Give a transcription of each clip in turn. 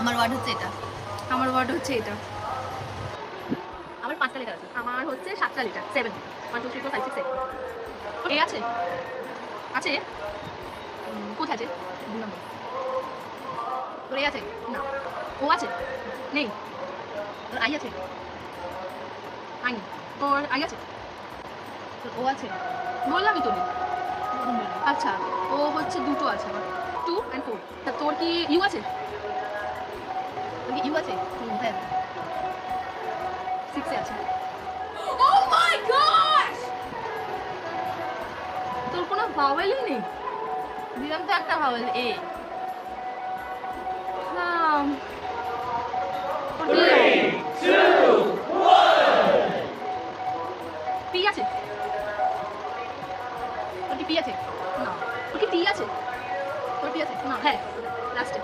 আমার ওয়ার্ড হচ্ছে এটা। আমার ওয়ার্ড হচ্ছে এটা। আমার 5টা লেটার আছে। আমার হচ্ছে 7টা লিটার, 7 1 2 3 4 5 6 7 এ আছে আছে কোথায় আছে? 2 নম্বর। তোর এ আছে না, ও আছে নেই, তোর আই আছে? আই নেই। তোর আই আছে? তোর ও আছে? বললামই তো। কখন বললি? আচ্ছা, ও হচ্ছে দুটো আছে আমার, 2 and 4। তা তোর কি ইউ আছে? তোর কি ইউ আছে? কোথায় আছে? 6 এ আছে। Oh my gosh! তোর কোনো ভাওয়েলই নেই। দিলাম তো একটা ভাওয়েল, এ। হ্যাঁ। পি আছে? তোর কি পি আছে? না। তোর কি টি আছে? তোর পি আছে? না, হ্যাঁ লাস্টে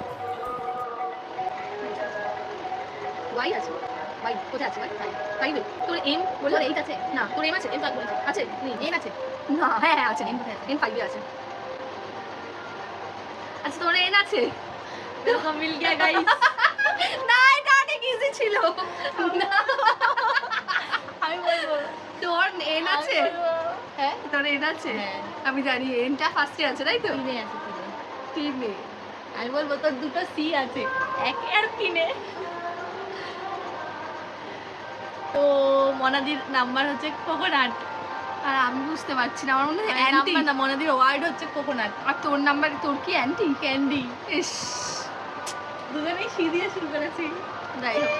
ওয়াই আছে। ওয়াই কোথায় আছে? ওয়াই ফাইভে। তোর এম বললো? তোর 8 আছে? না, তোর এম আছে? এম তো বলেছে। আছে? নেই। এন আছে? না, হ্যাঁ হ্যাঁ আছে। এম কোথায় আছে? এম ফাইভে আছে। আচ্ছা, তোর এন আছে? वेलकम मिल गया गाइस। না, এটা অনেক ইজি ছিল। না, আমি বলবো। তোর এন আছে? হ্যাঁ? তোর এন আছে? হ্যাঁ। আমি জানি এনটা ফার্স্টে আছে, তাই তো? তিনে আছে, তিনে। তিনে। আমি বলবো তোর দুটো সি আছে, 1 আর 3 তো মনাদির নাম্বার হচ্ছে কোকোনাট। আর আমি বুঝতে পারছি না, আমার মনে হয় অ্যান্টি। নাম্বার না, মনাদির ওয়ার্ড হচ্ছে কোকোনাট। আর তোর নাম্বার, তোর কি অ্যান্টি? ক্যান্ডি। ইস, দুজনেই সি দিয়ে শুরু করেছি। যাই হোক।